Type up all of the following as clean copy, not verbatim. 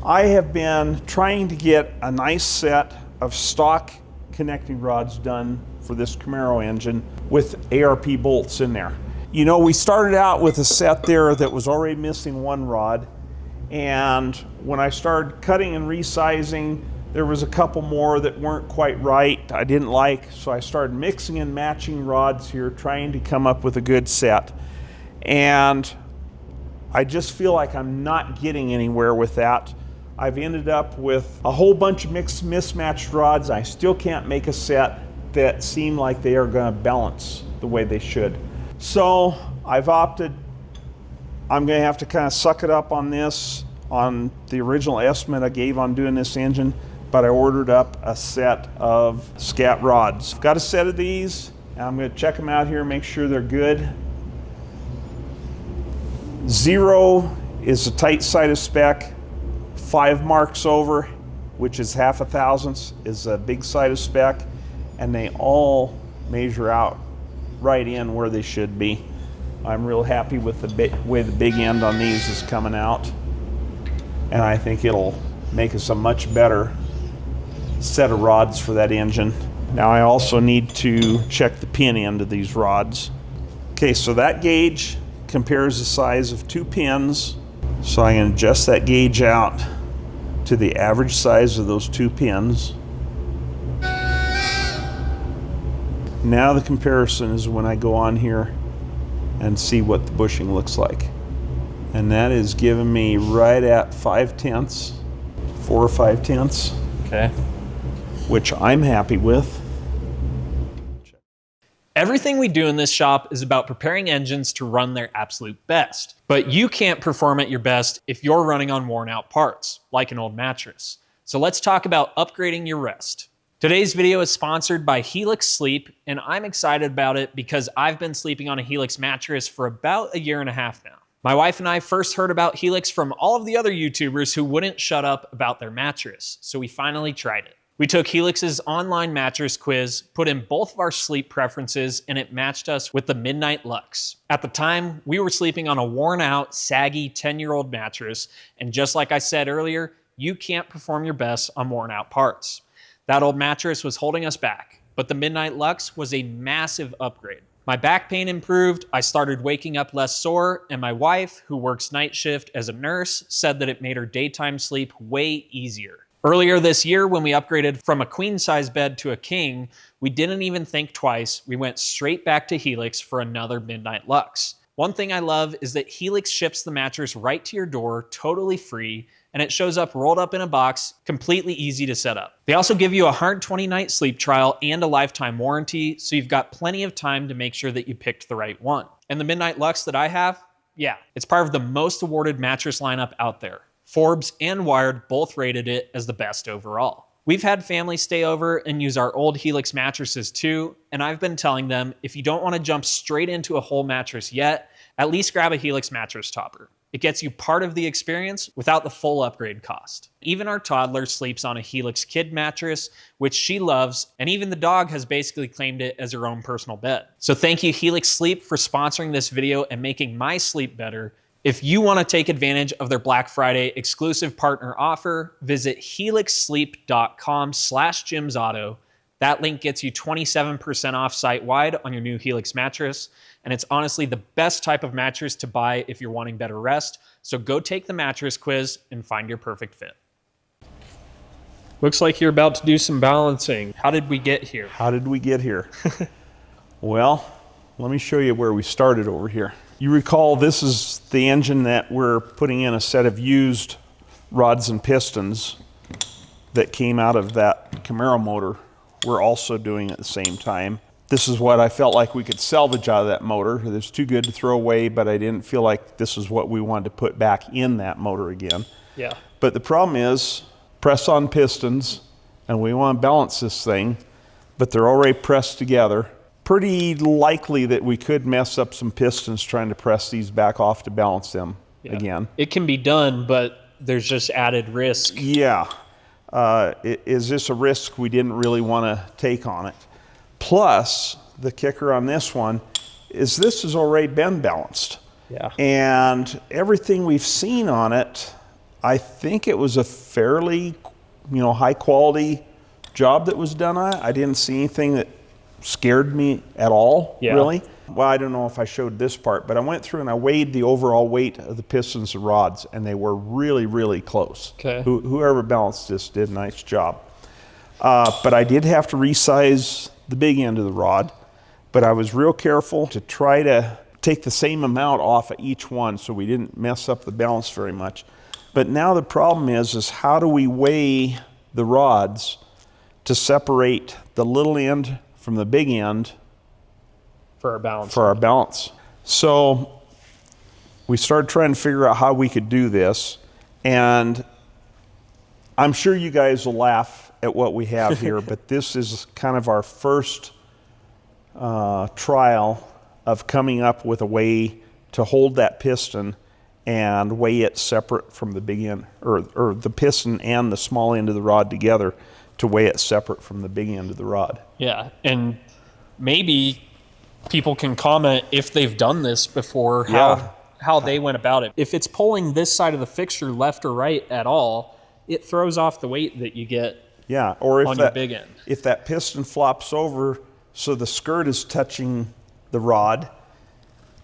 I have been trying to get a nice set of stock connecting rods done for this Camaro engine with ARP bolts in there. You know, we started out with a set there that was already missing one rod, and when I started cutting and resizing, there was a couple more that weren't quite right, I didn't like, so I started mixing and matching rods here, trying to come up with a good set. And I just feel like I'm not getting anywhere with that. I've ended up with a whole bunch of mixed mismatched rods. I still can't make a set that seem like they are going to balance the way they should. So I've opted, I'm going to have to kind of suck it up on this, on the original estimate I gave on doing this engine, but I ordered up a set of scat rods. I've got a set of these, and I'm going to check them out here, make sure they're good. 0 is a tight side of spec. 5 marks over, which is 1/2 thousandths, is a big side of spec, and they all measure out right in where they should be. I'm real happy with the way the big end on these is coming out, and I think it'll make us a much better set of rods for that engine. Now I also need to check the pin end of these rods. Okay, so that gauge compares the size of 2 pins, so I can adjust that gauge out to the average size of those 2 pins. Now the comparison is when I go on here and see what the bushing looks like. And that is giving me right at 5/10, 4 or 5/10. Okay. Which I'm happy with. Everything we do in this shop is about preparing engines to run their absolute best. But you can't perform at your best if you're running on worn out parts, like an old mattress. So let's talk about upgrading your rest. Today's video is sponsored by Helix Sleep, and I'm excited about it because I've been sleeping on a Helix mattress for about 1.5 years now. My wife and I first heard about Helix from all of the other YouTubers who wouldn't shut up about their mattress, so we finally tried it. We took Helix's online mattress quiz, put in both of our sleep preferences, and it matched us with the Midnight Lux. At the time, we were sleeping on a worn out, saggy 10-year-old mattress, and just like I said earlier, you can't perform your best on worn out parts. That old mattress was holding us back, but the Midnight Lux was a massive upgrade. My back pain improved, I started waking up less sore, and my wife, who works night shift as a nurse, said that it made her daytime sleep way easier. Earlier this year, when we upgraded from a queen size bed to a king, we didn't even think twice. We went straight back to Helix for another Midnight Lux. One thing I love is that Helix ships the mattress right to your door, totally free, and it shows up rolled up in a box, completely easy to set up. They also give you a 120-night sleep trial and a lifetime warranty, so you've got plenty of time to make sure that you picked the right one. And the Midnight Lux that I have, yeah, it's part of the most awarded mattress lineup out there. Forbes and Wired both rated it as the best overall. We've had families stay over and use our old Helix mattresses too, and I've been telling them, if you don't want to jump straight into a whole mattress yet, at least grab a Helix mattress topper. It gets you part of the experience without the full upgrade cost. Even our toddler sleeps on a Helix Kid mattress, which she loves, and even the dog has basically claimed it as her own personal bed. So thank you Helix Sleep for sponsoring this video and making my sleep better. If you want to take advantage of their Black Friday exclusive partner offer, visit helixsleep.com/JimsAuto. That link gets you 27% off site-wide on your new Helix mattress, and it's honestly the best type of mattress to buy if you're wanting better rest. So go take the mattress quiz and find your perfect fit. Looks like you're about to do some balancing. How did we get here? How did we get here? Well, let me show you where we started over here. You recall this is the engine that we're putting in a set of used rods and pistons that came out of that Camaro motor. We're also doing at the same time. This is what I felt like we could salvage out of that motor. It was too good to throw away, but I didn't feel like this is what we wanted to put back in that motor again. Yeah. But the problem is, press-on pistons, and we want to balance this thing, but they're already pressed together. Pretty likely that we could mess up some pistons trying to press these back off to balance them again. It can be done, but there's just added risk. Yeah. Is this a risk we didn't really want to take on it? Plus, the kicker on this one is this has already been balanced. Yeah. And everything we've seen on it, I think it was a fairly, high quality job that was done on it. I didn't see anything that scared me at all, really. Well, I don't know if I showed this part, but I went through and I weighed the overall weight of the pistons and rods, and they were really, really close. Okay. Whoever balanced this did a nice job. But I did have to resize the big end of the rod, but I was real careful to try to take the same amount off of each one so we didn't mess up the balance very much. But now the problem is how do we weigh the rods to separate the little end from the big end for our balance. So we started trying to figure out how we could do this, and I'm sure you guys will laugh at what we have here, but this is kind of our first trial of coming up with a way to hold that piston and weigh it separate from the big end, or the piston and the small end of the rod together to weigh it separate from the big end of the rod. Yeah, and maybe people can comment if they've done this before, how they went about it. If it's pulling this side of the fixture left or right at all, it throws off the weight that you get or if on your big end. If that piston flops over so the skirt is touching the rod,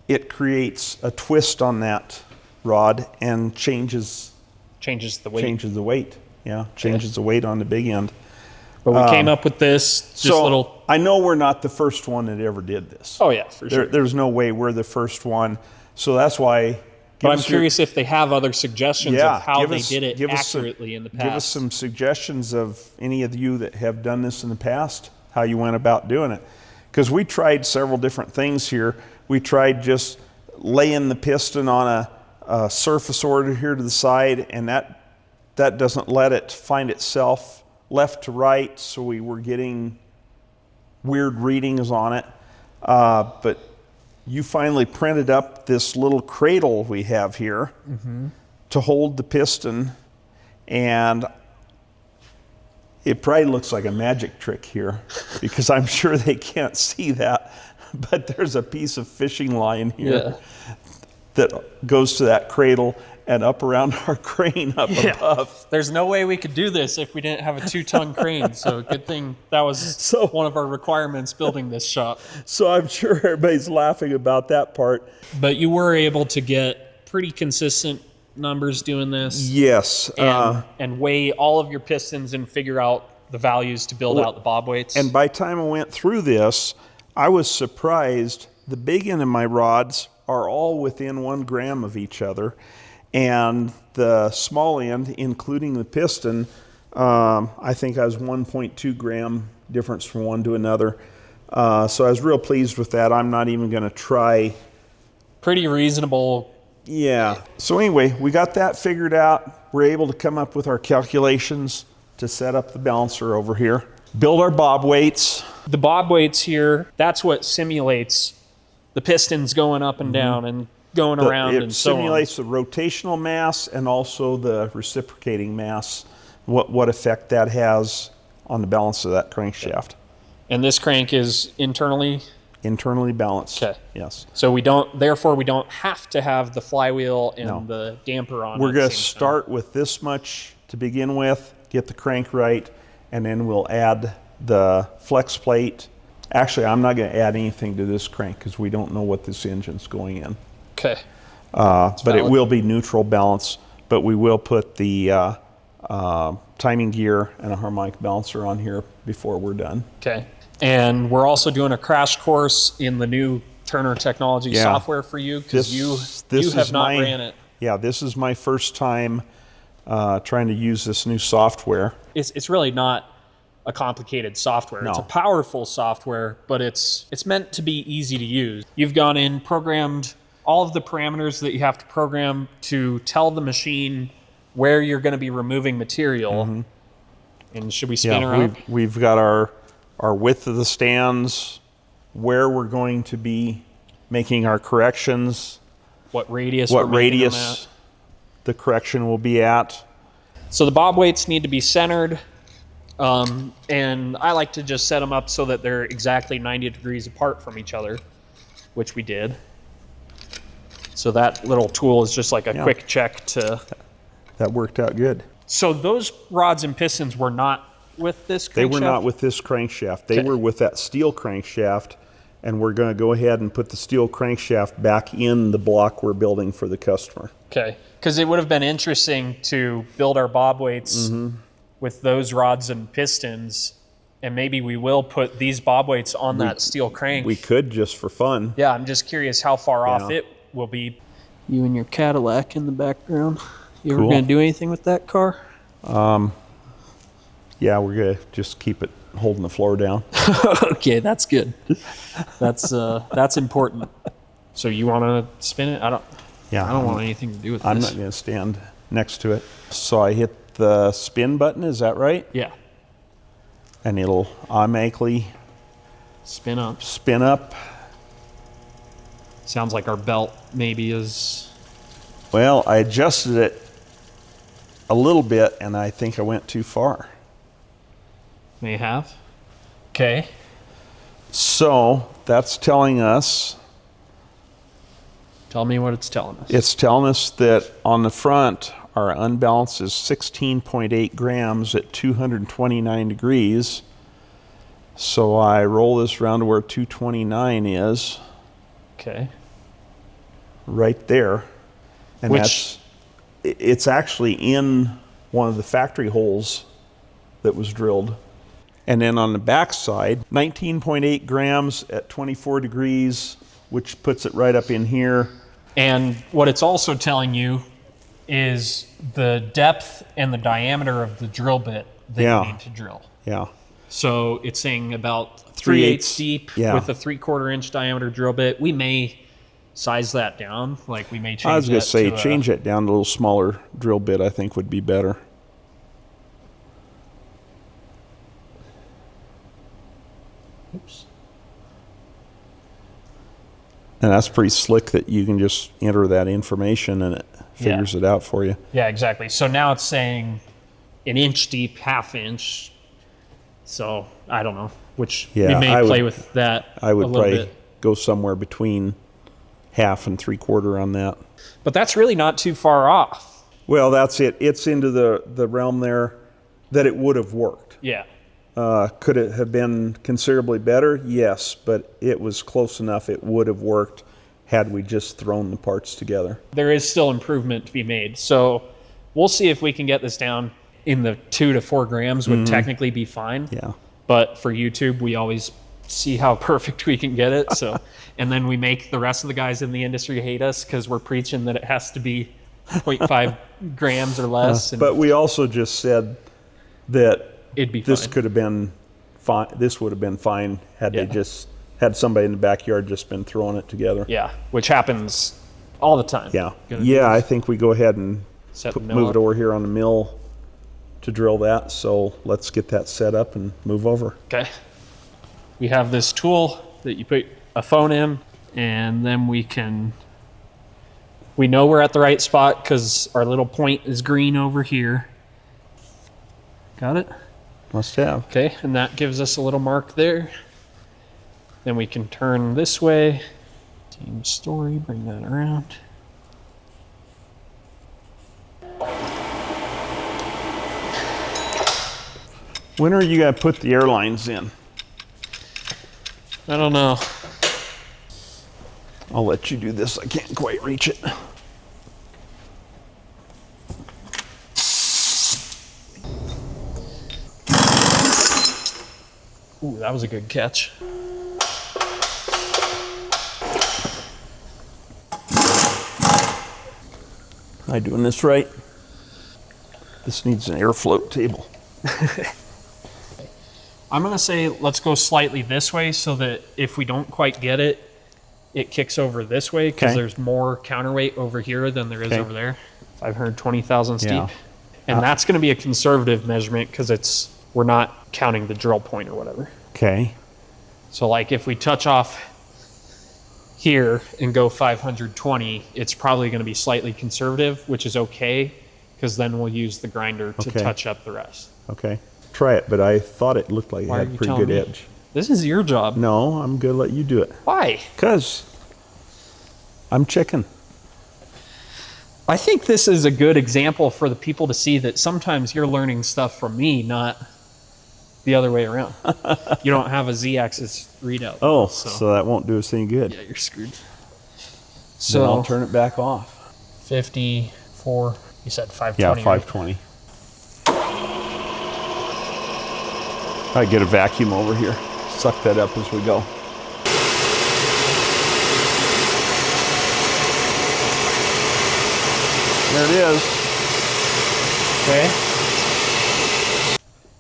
it creates a twist on that rod and changes the weight. Changes the weight. Changes the weight on the big end. But we came up with this little... I know we're not the first one that ever did this. Oh yeah, for sure. There's no way we're the first one. So that's why... But I'm curious if they have other suggestions of how they did it accurately in the past. Give us some suggestions of any of you that have done this in the past, how you went about doing it. Because we tried several different things here. We tried just laying the piston on a surface order here to the side, and that doesn't let it find itself left to right, so we were getting weird readings on it. But you finally printed up this little cradle we have here to hold the piston, and it probably looks like a magic trick here because I'm sure they can't see that, but there's a piece of fishing line here that goes to that cradle and up around our crane up above. There's no way we could do this if we didn't have a 2-ton crane. So good thing that was one of our requirements building this shop. So I'm sure everybody's laughing about that part. But you were able to get pretty consistent numbers doing this. Yes. And weigh all of your pistons and figure out the values to build out the bob weights. And by the time I went through this, I was surprised. The big end of my rods are all within 1 gram of each other. And the small end, including the piston, I think I was 1.2 gram difference from one to another. So I was real pleased with that. I'm not even going to try. Pretty reasonable. Yeah. So anyway, we got that figured out. We're able to come up with our calculations to set up the balancer over here. Build our bob weights. The bob weights here, that's what simulates the pistons going up and down and going around and so on. It simulates the rotational mass and also the reciprocating mass, what effect that has on the balance of that crankshaft. And this crank is internally balanced. Okay. Yes. So we don't have to have the flywheel and the damper on. We're going to start with this much to begin with, get the crank right, and then we'll add the flex plate. Actually, I'm not going to add anything to this crank because we don't know what this engine's going in. Okay. But it will be neutral balance, but we will put the timing gear and a harmonic balancer on here before we're done. Okay. And we're also doing a crash course in the new Turner Technology software for you because you have not ran it. Yeah, this is my first time trying to use this new software. It's really not a complicated software. No. It's a powerful software, but it's meant to be easy to use. You've gone in, programmed all of the parameters that you have to program to tell the machine where you're going to be removing material. And should we spin her up? We've got our width of the stands, where we're going to be making our corrections, what radius the correction will be at. So the bob weights need to be centered, and I like to just set them up so that they're exactly 90 degrees apart from each other, which we did. So that little tool is just like a quick check to that worked out good. So those rods and pistons were not with this crankshaft? They were not with this crankshaft. They were with that steel crankshaft, and we're going to go ahead and put the steel crankshaft back in the block we're building for the customer. Okay, because it would have been interesting to build our bob weights with those rods and pistons, and maybe we will put these bob weights on that steel crank. We could, just for fun. Yeah, I'm just curious how far off it will be. You and your Cadillac in the background. You ever going to do anything with that car? Yeah, we're going to just keep it holding the floor down. Okay, that's good. That's important. So you want to spin it? I don't want anything to do with this. I'm not going to stand next to it. So I hit the spin button, is that right? Yeah. And it'll automatically spin up. Spin up. Sounds like our belt maybe is... Well, I adjusted it a little bit, and I think I went too far. May have. Okay. So that's telling us... Tell me what it's telling us. It's telling us that on the front, our unbalance is 16.8 grams at 229 degrees. So I roll this around to where 229 is. Okay. Right there. And it's actually in one of the factory holes that was drilled. And then on the back side, 19.8 grams at 24 degrees, which puts it right up in here. And what it's also telling you is the depth and the diameter of the drill bit that you need to drill. Yeah. So it's saying about 3/8 deep with a 3/4 inch diameter drill bit. We may size that down. Like we may change that. I was going to say, change it down to a little smaller drill bit, I think would be better. Oops. And that's pretty slick that you can just enter that information and it figures it out for you. Yeah, exactly. So now it's saying 1 inch deep, 1/2 inch. So I don't know, which we may play with that I would a little probably bit. Go somewhere between 1/2 and 3/4 on that. But that's really not too far off. Well, that's it. It's into the realm there that it would have worked. Yeah. Could it have been considerably better? Yes, but it was close enough. It would have worked had we just thrown the parts together. There is still improvement to be made. So we'll see if we can get this down in the 2 to 4 grams would technically be fine. Yeah. But for YouTube, we always see how perfect we can get it. So, and then we make the rest of the guys in the industry hate us because we're preaching that it has to be 0.5 grams or less. But we also just said that it'd be this fine. could have been fine. This would have been fine had they just had somebody in the backyard just been throwing it together. Yeah, which happens all the time. Yeah. Yeah, I think we go ahead and move it over here on the mill to drill that. So let's get that set up and move over. Okay. We have this tool that you put a phone in, and then we know we're at the right spot because our little point is green over here. Got it? Must have. Okay, and that gives us a little mark there. Then we can turn this way. Team story, bring that around. When are you going to put the airlines in? I don't know. I'll let you do this. I can't quite reach it. Ooh, that was a good catch. Am I doing this right? This needs an air float table. I'm going to say let's go slightly this way so that if we don't quite get it, it kicks over this way because there's more counterweight over here than there is over there. 520 thousandths deep. And that's going to be a conservative measurement because we're not counting the drill point or whatever. Okay. So like if we touch off here and go 520, it's probably going to be slightly conservative, which is okay because then we'll use the grinder to touch up the rest. Okay. Try it, but I thought it looked like it had a pretty good edge. This is your job. No, I'm going to let you do it. Why? Because I'm chicken. I think this is a good example for the people to see that sometimes you're learning stuff from me, not the other way around. You don't have a Z-axis readout. Oh, so that won't do us any good. Yeah, you're screwed. So then I'll turn it back off. 54, you said 520. Yeah, 520. I get a vacuum over here. Suck that up as we go. There it is. Okay.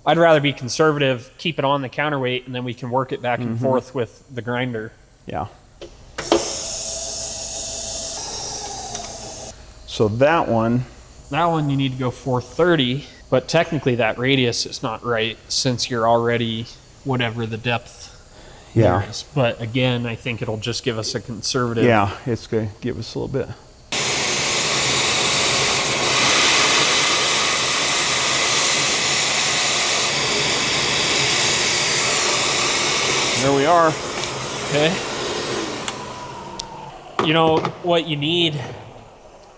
I'd rather be conservative, keep it on the counterweight, and then we can work it back and forth with the grinder. Yeah. So that one you need to go 430, but technically that radius is not right since you're already whatever the depth there is. But again, I think it'll just give us a conservative. Yeah, it's going to give us a little bit. There we are. Okay. You know, what you need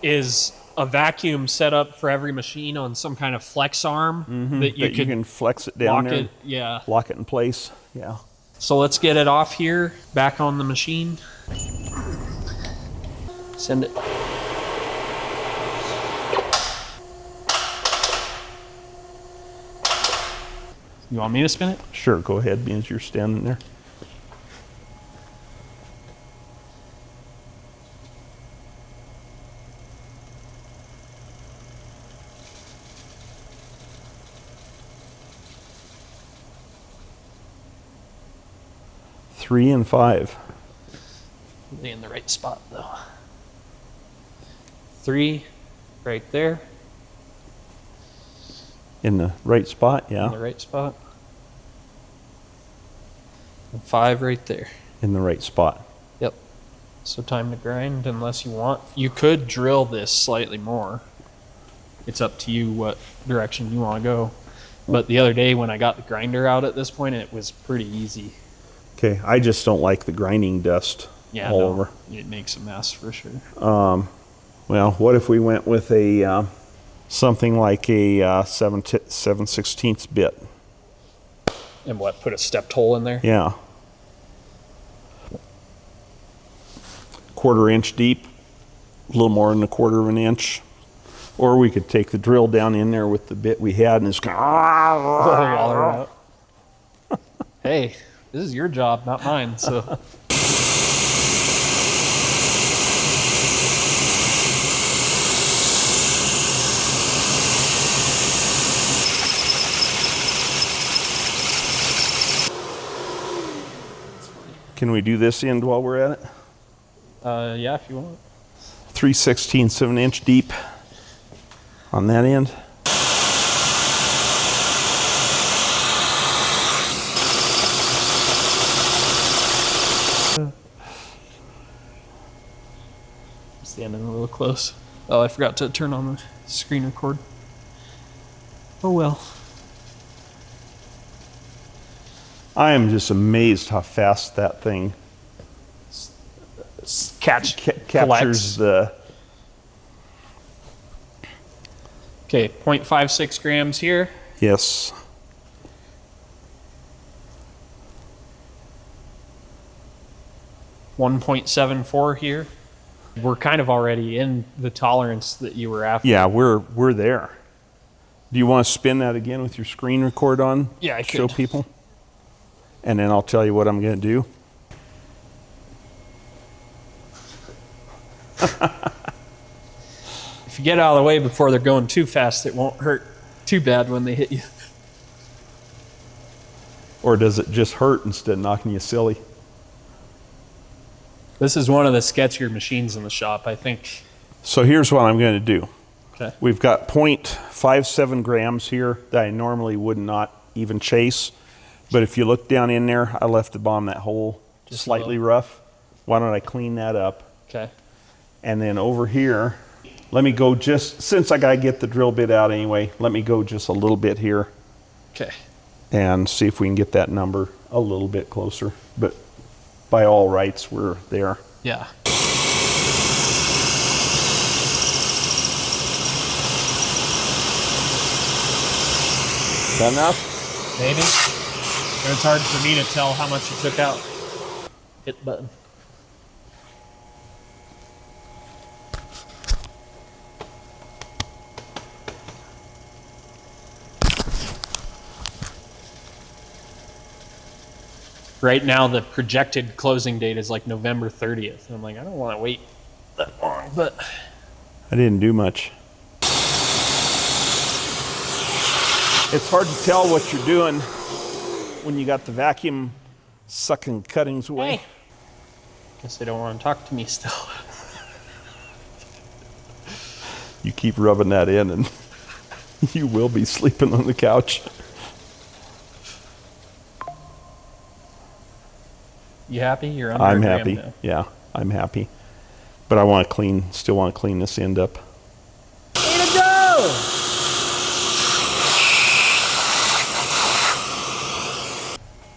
is a vacuum set up for every machine on some kind of flex arm that you can flex it down there. Yeah. Lock it in place. Yeah. So let's get it off here, back on the machine. Send it. You want me to spin it? Sure, go ahead, being as you're standing there. Three and five. Are they in the right spot though? 3, right there. In the right spot, yeah. In the right spot. And 5 right there. In the right spot. Yep. So time to grind unless you want. You could drill this slightly more. It's up to you what direction you want to go. But the other day when I got the grinder out at this point, it was pretty easy. Okay, I just don't like the grinding dust all over. It makes a mess for sure. Well, what if we went with a something like a 7/16 bit? And what, put a stepped hole in there? Yeah. 1/4 inch deep, a little more than 1/4 of an inch. Or we could take the drill down in there with the bit we had and just go. Hey, this is your job, not mine, so. Can we do this end while we're at it? Yeah, if you want. 3/16 of an inch deep on that end. Standing a little close. Oh, I forgot to turn on the screen record. Oh well. I am just amazed how fast that thing captures the. Okay, 0.56 grams here. Yes. .74 here. We're kind of already in the tolerance that you were after. Yeah, we're there. Do you want to spin that again with your screen record on? Yeah, I show could. people. And then I'll tell you what I'm going to do. If you get out of the way before they're going too fast, it won't hurt too bad when they hit you. Or does it just hurt instead of knocking you silly? This is one of the sketchier machines in the shop, I think. So here's what I'm going to do. Okay. We've got 0.57 grams here that I normally would not even chase. But if you look down in there, I left the bottom of that hole just slightly rough. Why don't I clean that up? Okay. And then over here, let me go just, since I got to get the drill bit out anyway, let me go just a little bit here. Okay. And see if we can get that number a little bit closer. But by all rights, we're there. Yeah. Is that enough? Maybe. It's hard for me to tell how much you took out. Hit the button. Right now, the projected closing date is like November 30th. And I'm like, I don't want to wait that long, but I didn't do much. It's hard to tell what you're doing when you got the vacuum sucking cuttings away. hey, guess they don't want to talk to me still. You keep rubbing that in and you will be sleeping on the couch. You happy? You're under I'm a gram happy. now. Yeah, I'm happy. But I want to clean, still want to clean this end up. Way to go!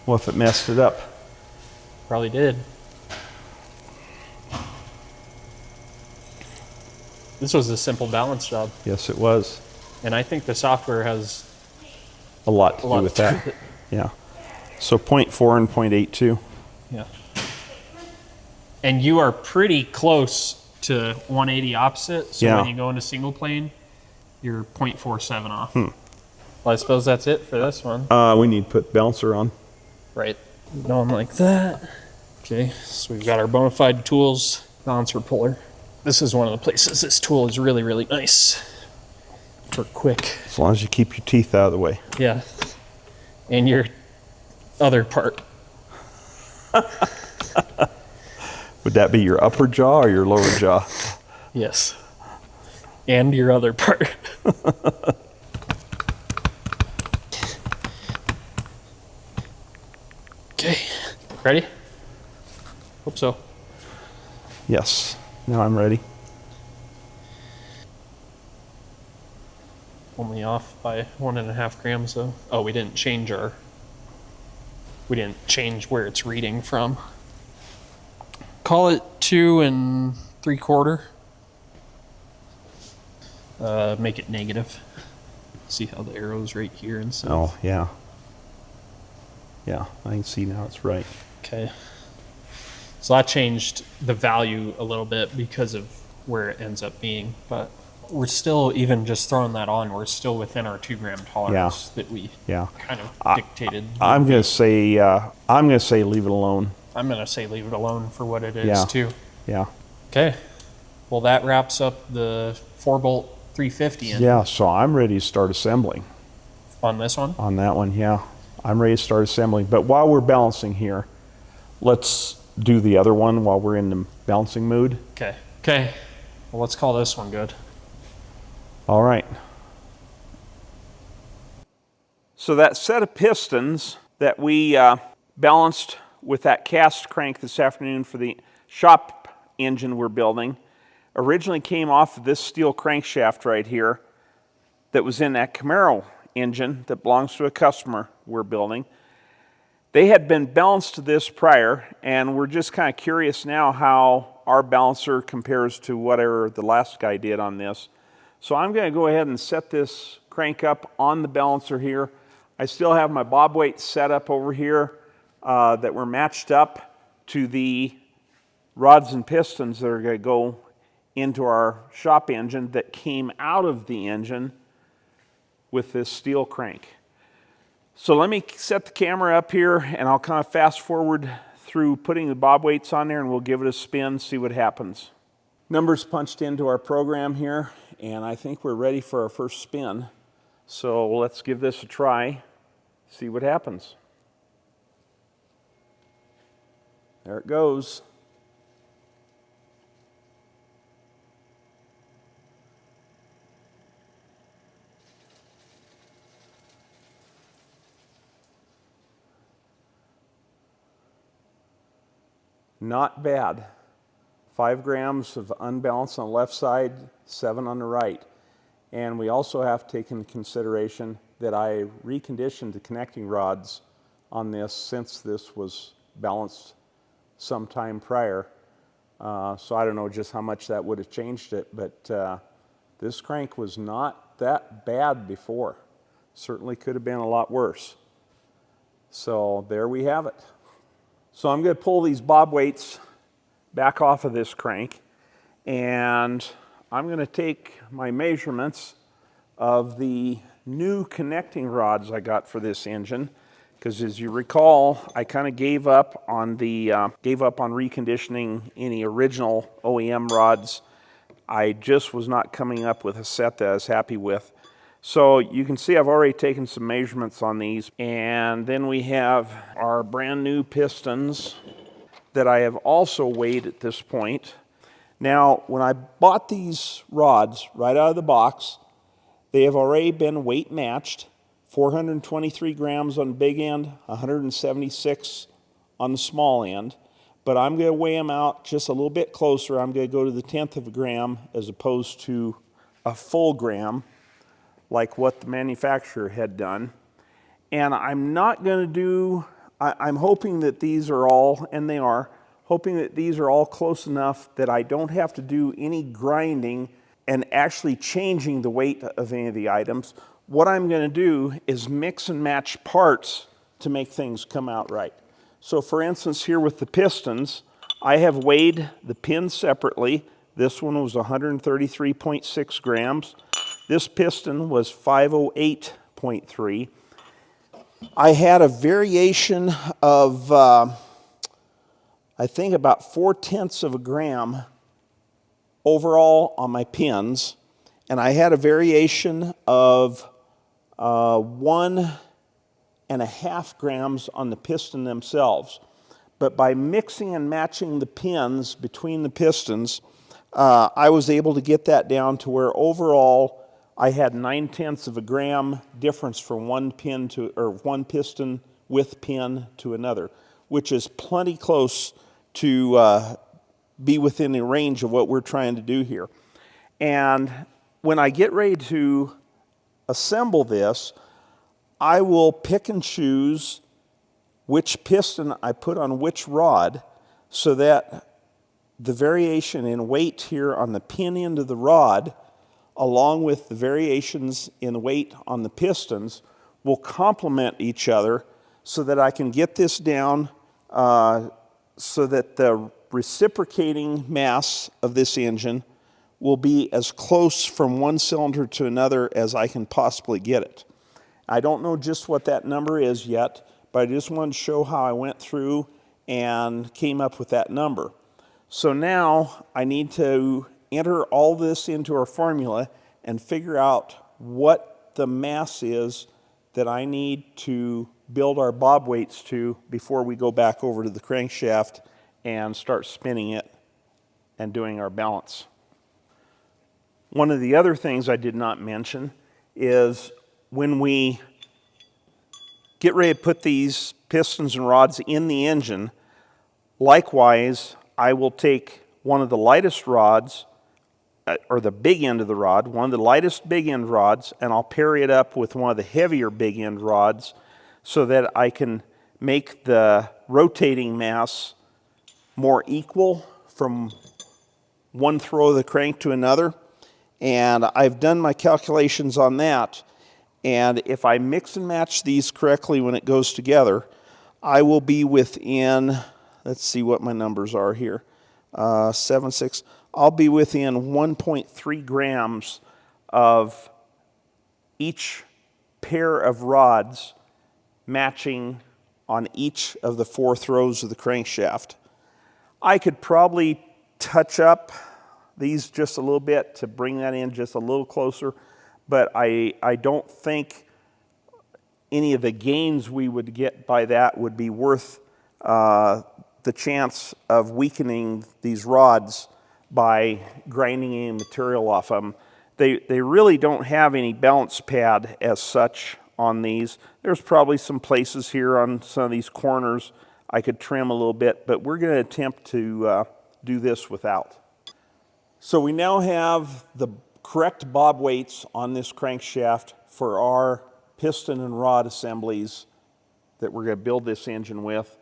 Well, if it messed it up. Probably did. This was a simple balance job. Yes, it was. And I think the software has A lot to do with that. Yeah. So 0.4 and 0.82. Yeah. And you are pretty close to 180 opposite. So Yeah. when you go into single plane, you're 0.47 off. Well, I suppose that's it for this one. We need to put balancer on. Right. Going like that. Okay, so we've got our bona fide tools, balancer puller. This is one of the places this tool is really, really nice for quick. As long as you keep your teeth out of the way. Yeah. And your other part. Would that be your upper jaw or your lower jaw? Yes. And your other part. Okay. Ready? Hope so. Yes. Now I'm ready. Only off by 1.5 grams though. Oh, we didn't change where it's reading from. Call it 2 3/4. Make it negative. See how the arrow's right here and stuff. Oh, yeah. Yeah, I can see now it's right. Okay. So that changed the value a little bit because of where it ends up being, but we're still, even just throwing that on, we're still within our 2 gram tolerance that we Yeah. kind of dictated. I'm gonna say leave it alone. I'm gonna say leave it alone for what it is Yeah. too. Yeah. Okay. Well, that wraps up the 4-bolt 350 in Yeah, so I'm ready to start assembling on this one. on that one. Yeah, I'm ready to start assembling. But while we're balancing here, let's do the other one while we're in the balancing mood. Okay. Okay. Well, let's call this one good. All right. So that set of pistons that we balanced with that cast crank this afternoon for the shop engine we're building originally came off of this steel crankshaft right here that was in that Camaro engine that belongs to a customer we're building. They had been balanced to this prior, and we're just kind of curious now how our balancer compares to whatever the last guy did on this. So I'm going to go ahead and set this crank up on the balancer here. I still have my bob weights set up over here that were matched up to the rods and pistons that are going to go into our shop engine that came out of the engine with this steel crank. So let me set the camera up here and I'll kind of fast forward through putting the bob weights on there and we'll give it a spin, see what happens. Numbers punched into our program here and I think we're ready for our first spin. So let's give this a try, see what happens. There it goes. Not bad. 5 grams of unbalance on the left side, 7 on the right. And we also have to take into consideration that I reconditioned the connecting rods on this since this was balanced sometime prior. So I don't know just how much that would have changed it, but this crank was not that bad before. Certainly could have been a lot worse. So there we have it. So I'm going to pull these bob weights back off of this crank, and I'm going to take my measurements of the new connecting rods I got for this engine, because as you recall, I kind of gave up on reconditioning any original OEM rods. I just was not coming up with a set that I was happy with. So you can see I've already taken some measurements on these, and then we have our brand new pistons that I have also weighed at this point. Now, when I bought these rods right out of the box, they have already been weight matched, 423 grams on the big end, 176 on the small end. But I'm going to weigh them out just a little bit closer. I'm going to go to the 1/10 of a gram as opposed to a full gram, like what the manufacturer had done. And I'm not going to do, I'm hoping that these are all, and they are, hoping that these are all close enough that I don't have to do any grinding and actually changing the weight of any of the items. What I'm going to do is mix and match parts to make things come out right. So for instance, here with the pistons, I have weighed the pins separately. This one was 133.6 grams. This piston was 508.3. I had a variation of, I think about 4/10 of a gram overall on my pins, and I had a variation of 1.5 grams on the piston themselves. But by mixing and matching the pins between the pistons, I was able to get that down to where overall I had 9/10 of a gram difference from one piston with pin to another, which is plenty close to be within the range of what we're trying to do here. And when I get ready to assemble this, I will pick and choose which piston I put on which rod so that the variation in weight here on the pin end of the rod, along with the variations in weight on the pistons, will complement each other so that I can get this down so that the reciprocating mass of this engine will be as close from one cylinder to another as I can possibly get it. I don't know just what that number is yet, but I just wanted to show how I went through and came up with that number. So now I need to enter all this into our formula and figure out what the mass is that I need to build our bob weights to before we go back over to the crankshaft and start spinning it and doing our balance. One of the other things I did not mention is when we get ready to put these pistons and rods in the engine, likewise, I will take one of the lightest rods, or the big end of the rod, one of the lightest big end rods, and I'll pair it up with one of the heavier big end rods so that I can make the rotating mass more equal from one throw of the crank to another. And I've done my calculations on that. And if I mix and match these correctly when it goes together, I will be within, let's see what my numbers are here, 7.6. I'll be within 1.3 grams of each pair of rods matching on each of the 4 throws of the crankshaft. I could probably touch up these just a little bit to bring that in just a little closer, but I don't think any of the gains we would get by that would be worth the chance of weakening these rods by grinding any material off of them. They really don't have any balance pad as such on these. There's probably some places here on some of these corners I could trim a little bit, but we're going to attempt to do this without. So we now have the correct bob weights on this crankshaft for our piston and rod assemblies that we're going to build this engine with.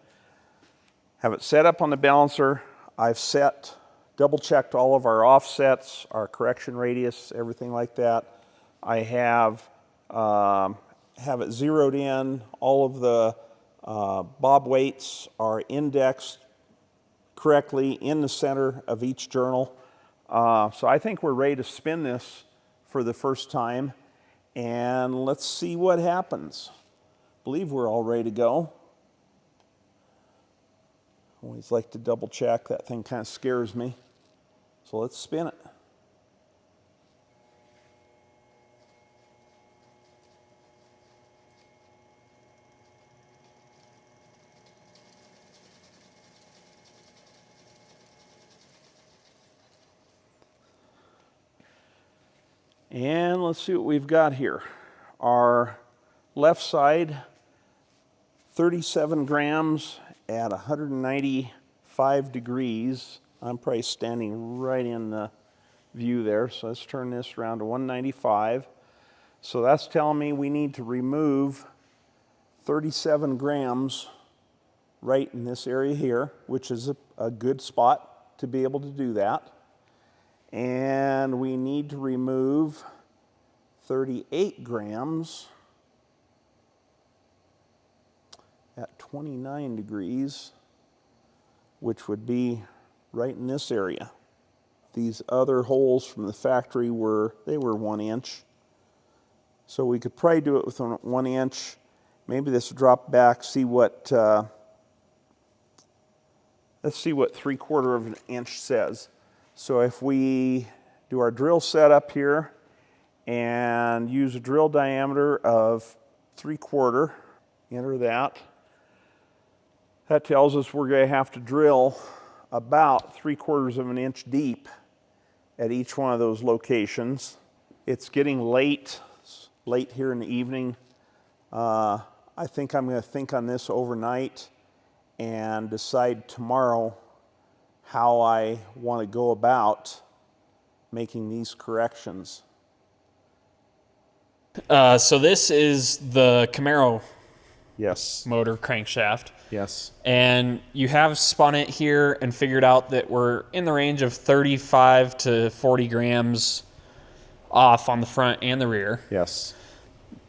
Have it set up on the balancer. I've double-checked all of our offsets, our correction radius, everything like that. I have have it zeroed in. All of the bob weights are indexed correctly in the center of each journal. So I think we're ready to spin this for the first time, and let's see what happens. I believe we're all ready to go. Always like to double check. That thing kind of scares me. So let's spin it. And let's see what we've got here. Our left side, 37 grams at 195 degrees. I'm probably standing right in the view there, so let's turn this around to 195. So that's telling me we need to remove 37 grams right in this area here, which is a good spot to be able to do that. And we need to remove 38 grams at 29 degrees, which would be right in this area. These other holes from the factory were 1 inch. So we could probably do it with 1 inch. Maybe this will drop back, see what, let's see what 3/4 of an inch says. So if we do our drill setup here and use a drill diameter of 3/4, enter that. That tells us we're going to have to drill about 3/4 of an inch deep at each one of those locations. It's getting late here in the evening. I think I'm going to think on this overnight and decide tomorrow how I want to go about making these corrections. So this is the Camaro Yes. motor crankshaft. Yes. And you have spun it here and figured out that we're in the range of 35 to 40 grams off on the front and the rear. Yes.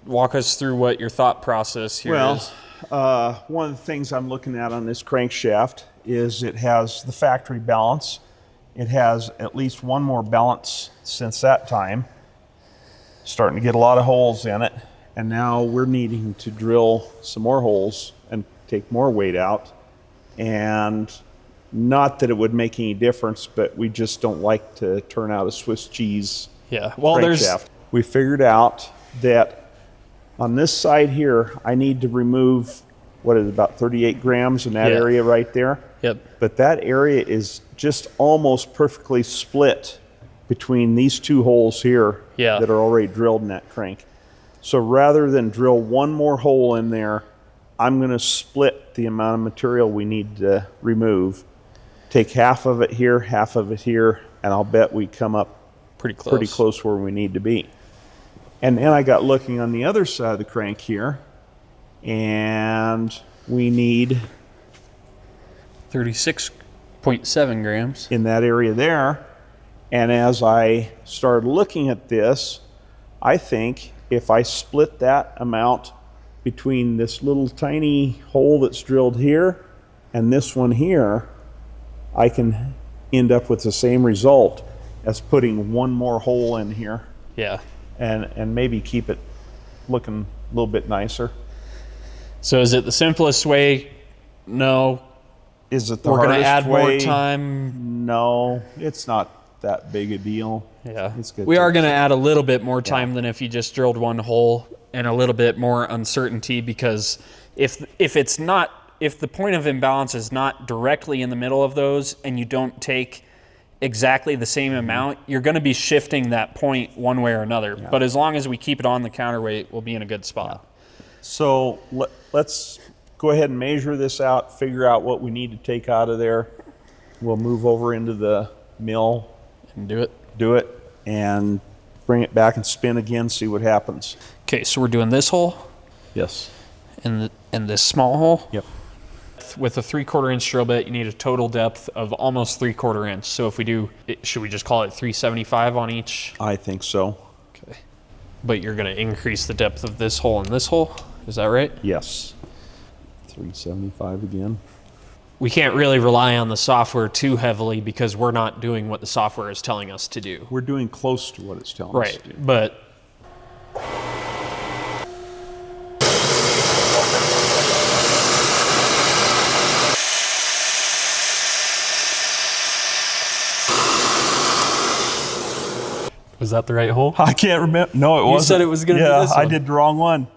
Walk us through what your thought process here is. One of the things I'm looking at on this crankshaft is it has the factory balance. It has at least one more balance since that time. Starting to get a lot of holes in it. And now we're needing to drill some more holes and take more weight out. And not that it would make any difference, but we just don't like to turn out a Swiss cheese crankshaft. We figured out that on this side here, I need to remove, what is it, about 38 grams in that area right there. Yep. But that area is just almost perfectly split between these two holes here that are already drilled in that crank. So rather than drill one more hole in there, I'm going to split the amount of material we need to remove. Take half of it here, and I'll bet we come up pretty close where we need to be. And then I got looking on the other side of the crank here, and we need 36.7 grams in that area there. And as I started looking at this, I think if I split that amount between this little tiny hole that's drilled here and this one here, I can end up with the same result as putting one more hole in here. Yeah. And maybe keep it looking a little bit nicer. So is it the simplest way? No. Is it the We're going to add way? more time? No, it's not that big a deal. Yeah. It's good. We are going to add a little bit more time than if you just drilled one hole, and a little bit more uncertainty, because if the point of imbalance is not directly in the middle of those and you don't take exactly the same amount, you're going to be shifting that point one way or another. But as long as we keep it on the counterweight, we'll be in a good spot. So let's go ahead and measure this out, figure out what we need to take out of there. We'll move over into the mill And do it, and bring it back and spin again, see what happens. Okay, so we're doing this hole Yes. and this small hole. Yep. With a 3/4 inch drill bit, you need a total depth of almost 3/4 inch. So if we do, should we just call it 375 on each? I think so. Okay. But you're going to increase the depth of this hole and this hole. Is that right? Yes. 375 again. We can't really rely on the software too heavily because we're not doing what the software is telling us to do. We're doing close to what it's telling us Right, to do. but was that the right hole? I can't remember. No, it wasn't. You said it was going to be this one. I did the wrong one.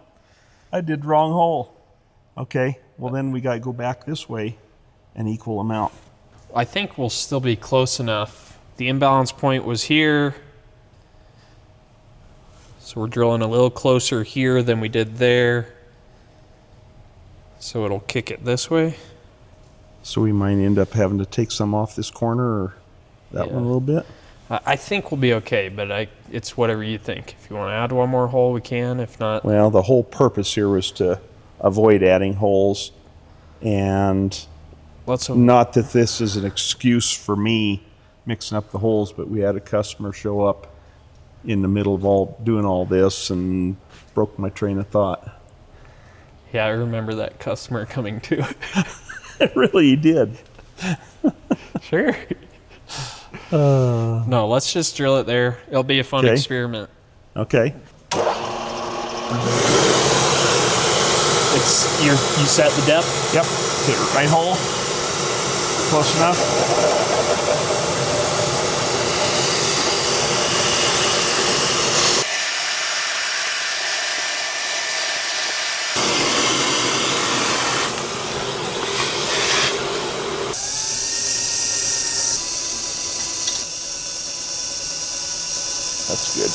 I did the wrong hole. Okay, well then we got to go back this way an equal amount. I think we'll still be close enough. The imbalance point was here. So we're drilling a little closer here than we did there. So it'll kick it this way. So we might end up having to take some off this corner or that one a little bit. I think we'll be okay, but it's whatever you think. If you want to add one more hole, we can. If not... Well, the whole purpose here was to avoid adding holes, and not that this is an excuse for me mixing up the holes, but we had a customer show up in the middle of doing all this and broke my train of thought. Yeah, I remember that customer coming too. Really, he did. Sure. No, let's just drill it there. It'll be a fun experiment. Okay. You set the depth? Yep. Hit right hole. Close enough. That's good.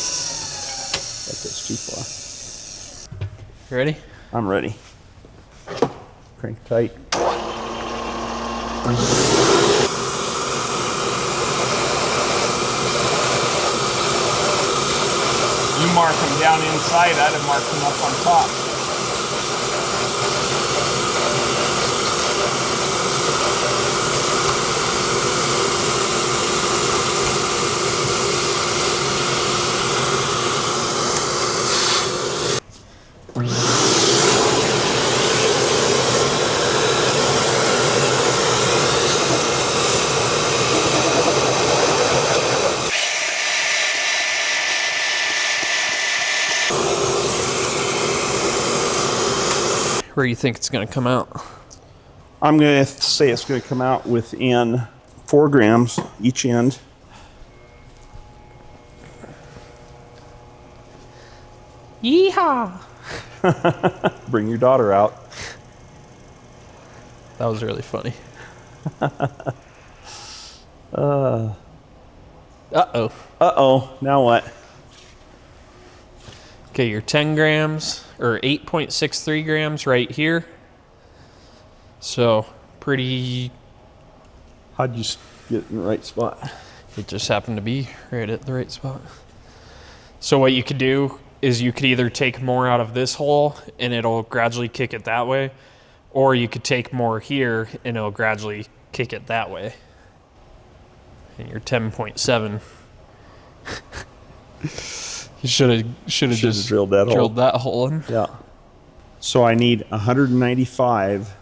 That goes too far. You ready? I'm ready. Crank tight. You mark them down inside, I'd have marked them up on top. Where do you think it's going to come out? I'm going to say it's going to come out within 4 grams each end. Yeehaw! Bring your daughter out. That was really funny. Uh-oh. Uh-oh. Now what? Okay, your 10 grams, or 8.63 grams right here. So, pretty... How'd you get in the right spot? It just happened to be right at the right spot. So what you could do is you could either take more out of this hole and it'll gradually kick it that way, or you could take more here and it'll gradually kick it that way. And you're 10.7. You should have just drilled that hole in. Yeah. So I need 195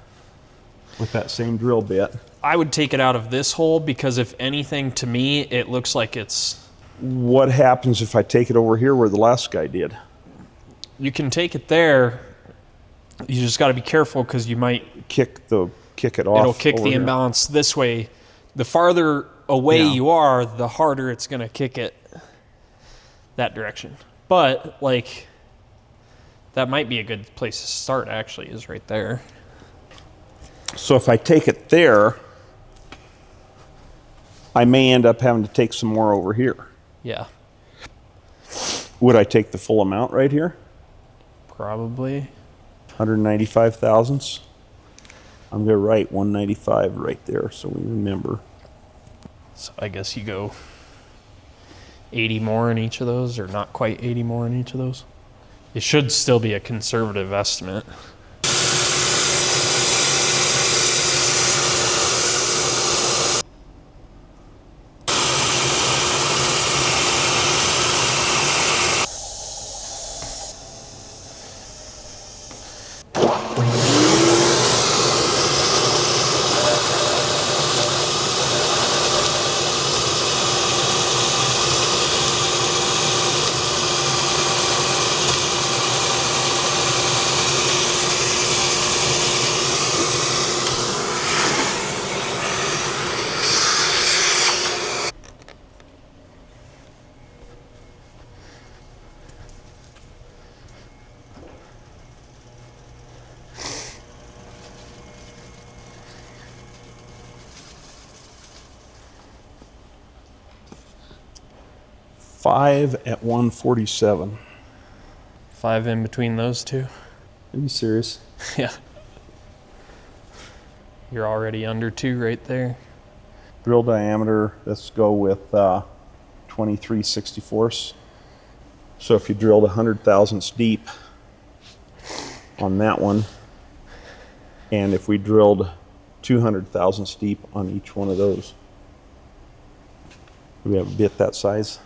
with that same drill bit. I would take it out of this hole because if anything, to me, it looks like it's... What happens if I take it over here where the last guy did? You can take it there. You just got to be careful because you might... Kick it off. It'll kick the imbalance this way. The farther away you are, the harder it's going to kick it that direction. But, like, that might be a good place to start, actually, is right there. So if I take it there, I may end up having to take some more over here. Yeah. Would I take the full amount right here? Probably. 195 thousandths. I'm going to write 195 right there so we remember. So I guess you go 80 more in each of those, or not quite 80 more in each of those. It should still be a conservative estimate. Five at 147. 5 in between those two. Are you serious? Yeah. You're already under 2 right there. Drill diameter, let's go with 23/64. So if you drilled 100 thousandths deep on that one, and if we drilled 200 thousandths deep on each one of those, do we have a bit that size?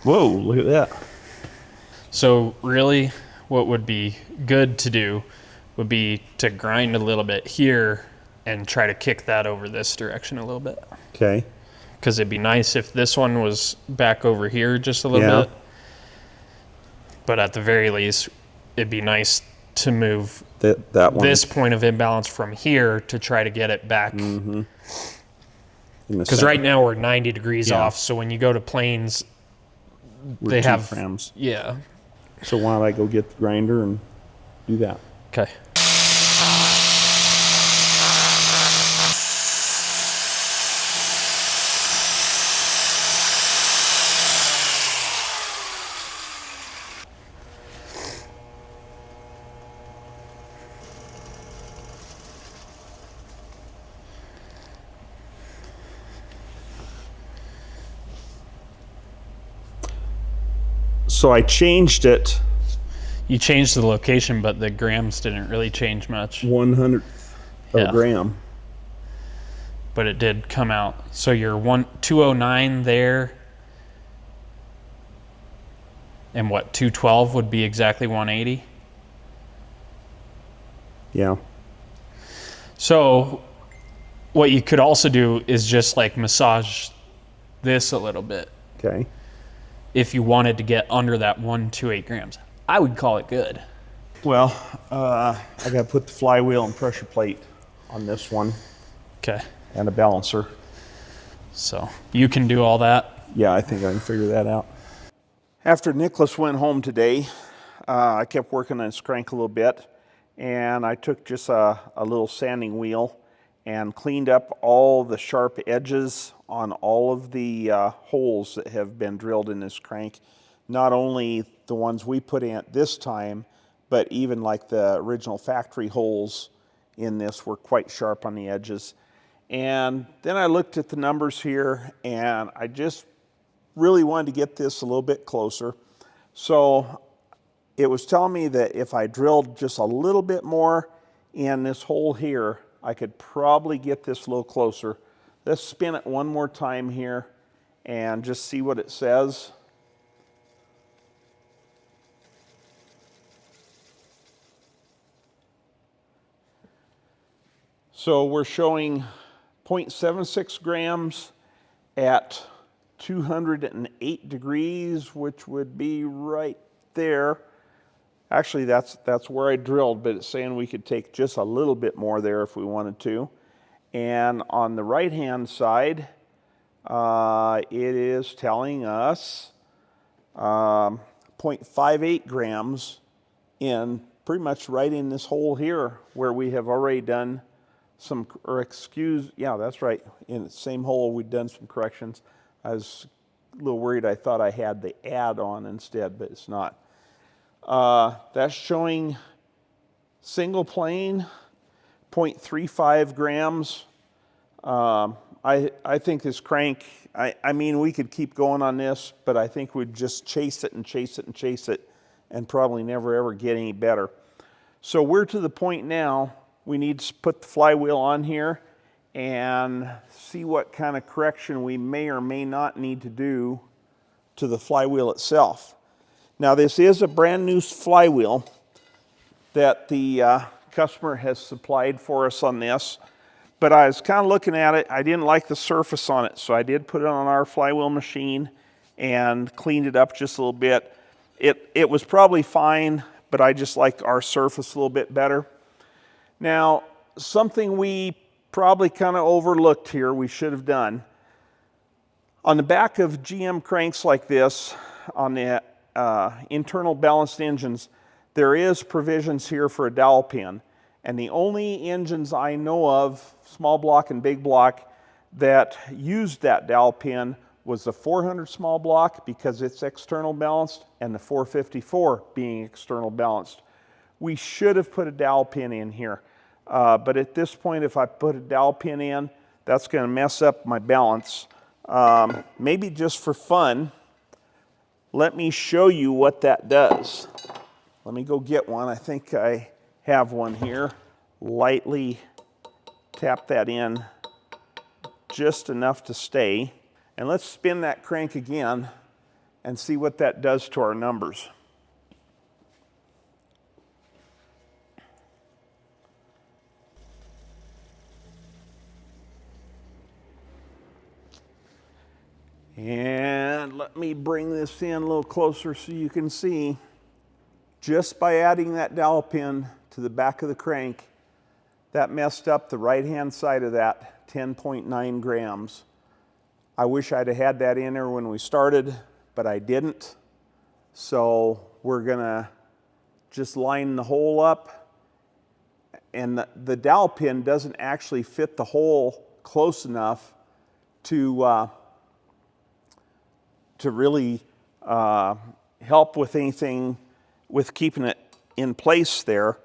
Whoa, look at that. So really what would be good to do would be to grind a little bit here and try to kick that over this direction a little bit. Okay. Because it'd be nice if this one was back over here just a little bit. But at the very least, it'd be nice to move that one. This point of imbalance from here to try to get it back. Because right now we're 90 degrees off, so when you go to planes, they have frames. Yeah. So why don't I go get the grinder and do that? Okay. So I changed it. You changed the location, but the grams didn't really change much. 1/100th of a gram. But it did come out. So you're 209 there. And what, 212 would be exactly 180? Yeah. So what you could also do is just like massage this a little bit. Okay. If you wanted to get under that 128 grams. I would call it good. Well, I got to put the flywheel and pressure plate on this one. Okay. And a balancer. So you can do all that? Yeah, I think I can figure that out. After Nicholas went home today, I kept working on his crank a little bit, and I took just a little sanding wheel and cleaned up all the sharp edges on all of the holes that have been drilled in this crank. Not only the ones we put in at this time, but even like the original factory holes in this were quite sharp on the edges. And then I looked at the numbers here, and I just really wanted to get this a little bit closer. So it was telling me that if I drilled just a little bit more in this hole here, I could probably get this a little closer. Let's spin it one more time here and just see what it says. So we're showing 0.76 grams at 208 degrees, which would be right there. Actually, that's where I drilled, but it's saying we could take just a little bit more there if we wanted to. And on the right-hand side, it is telling us 0.58 grams in pretty much right in this hole here where we have already done some, yeah, that's right. In the same hole, we've done some corrections. I was a little worried. I thought I had the add on instead, but it's not. That's showing single plane, 0.35 grams. I think this crank, I mean, we could keep going on this, but I think we'd just chase it and chase it and chase it and probably never ever get any better. So we're to the point now, we need to put the flywheel on here and see what kind of correction we may or may not need to do to the flywheel itself. Now this is a brand new flywheel that the customer has supplied for us on this, but I was kind of looking at it, I didn't like the surface on it, so I did put it on our flywheel machine and cleaned it up just a little bit. It was probably fine, but I just like our surface a little bit better. Now, something we probably kind of overlooked here, we should have done. On the back of GM cranks like this, on the internal balanced engines, there is provisions here for a dowel pin. And the only engines I know of, small block and big block, that used that dowel pin was the 400 small block because it's external balanced, and the 454 being external balanced. We should have put a dowel pin in here. But at this point, if I put a dowel pin in, that's going to mess up my balance. Maybe just for fun, let me show you what that does. Let me go get one. I think I have one here. Lightly tap that in just enough to stay. And let's spin that crank again and see what that does to our numbers. And let me bring this in a little closer so you can see. Just by adding that dowel pin to the back of the crank, that messed up the right-hand side of that 10.9 grams. I wish I'd have had that in there when we started, but I didn't. So we're gonna just line the hole up. And the dowel pin doesn't actually fit the hole close enough to really help with anything with keeping it in place there.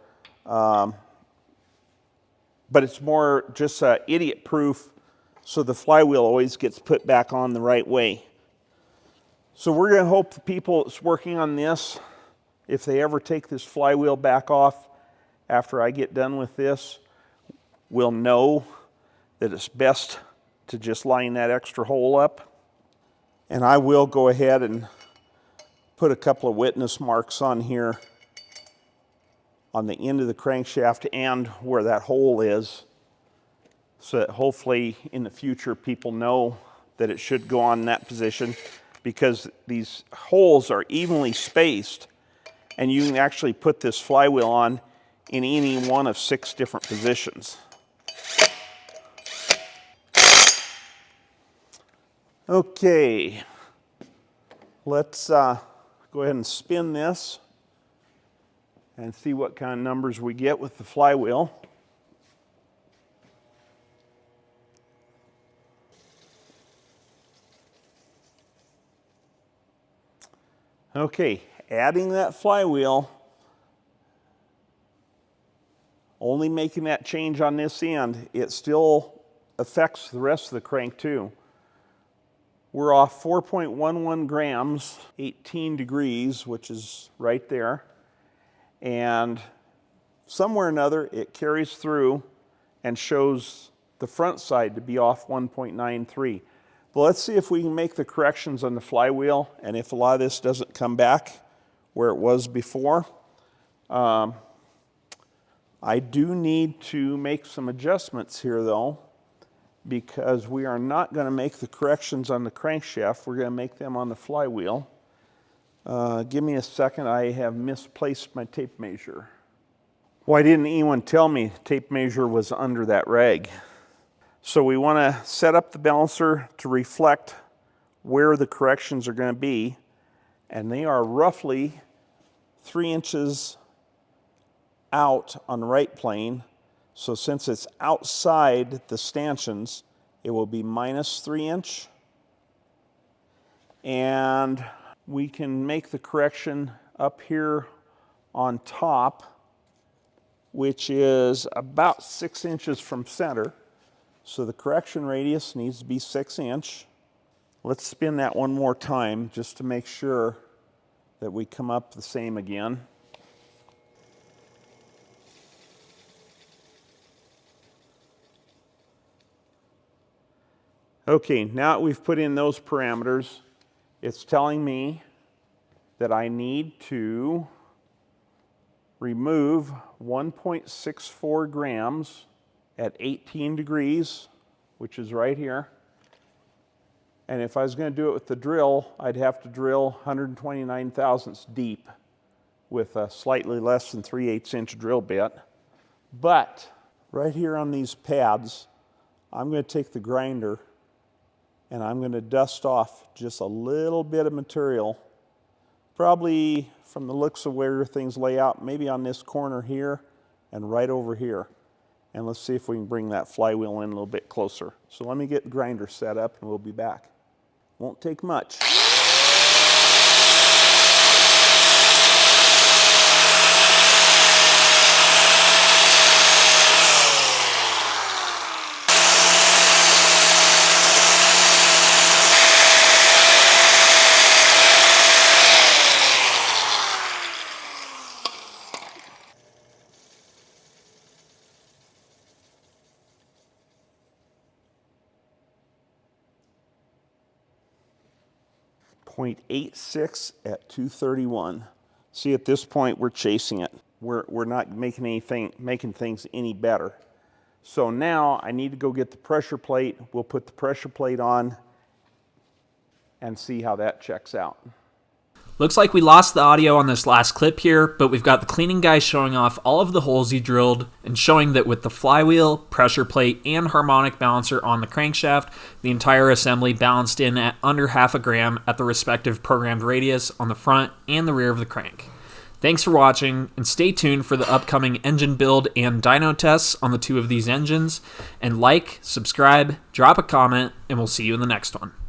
But it's more just idiot proof, so the flywheel always gets put back on the right way. So we're going to hope the people that's working on this, if they ever take this flywheel back off after I get done with this, will know that it's best to just line that extra hole up. And I will go ahead and put a couple of witness marks on here on the end of the crankshaft and where that hole is, so that hopefully in the future people know that it should go on in that position, because these holes are evenly spaced and you can actually put this flywheel on in any one of 6 different positions. Okay, let's go ahead and spin this and see what kind of numbers we get with the flywheel. Okay, adding that flywheel, only making that change on this end, it still affects the rest of the crank too. We're off 4.11 grams, 18 degrees, which is right there. And somewhere or another, it carries through and shows the front side to be off 1.93. But let's see if we can make the corrections on the flywheel, and if a lot of this doesn't come back where it was before. I do need to make some adjustments here though, because we are not going to make the corrections on the crankshaft. We're going to make them on the flywheel. Give me a second, I have misplaced my tape measure. Why didn't anyone tell me the tape measure was under that rag? So we want to set up the balancer to reflect where the corrections are going to be, and they are roughly 3 inches out on the right plane. So since it's outside the stanchions, it will be -3 inch. And we can make the correction up here on top, which is about 6 inches from center. So the correction radius needs to be 6 inch. Let's spin that one more time just to make sure that we come up the same again. Okay, now that we've put in those parameters, it's telling me that I need to remove 1.64 grams at 18 degrees, which is right here. And if I was going to do it with the drill, I'd have to drill 129 thousandths deep with a slightly less than 3/8 inch drill bit. But right here on these pads, I'm going to take the grinder and I'm going to dust off just a little bit of material, probably from the looks of where things lay out, maybe on this corner here and right over here. And let's see if we can bring that flywheel in a little bit closer. So let me get the grinder set up and we'll be back. Won't take much. .86 at 231. See, at this point we're chasing it. We're not making things any better. So now I need to go get the pressure plate. We'll put the pressure plate on and see how that checks out. Looks like we lost the audio on this last clip here, but we've got the cleaning guy showing off all of the holes he drilled and showing that with the flywheel, pressure plate, and harmonic balancer on the crankshaft, the entire assembly balanced in at under 0.5 gram at the respective programmed radius on the front and the rear of the crank. Thanks for watching, and stay tuned for the upcoming engine build and dyno tests on the two of these engines. And like, subscribe, drop a comment, and we'll see you in the next one.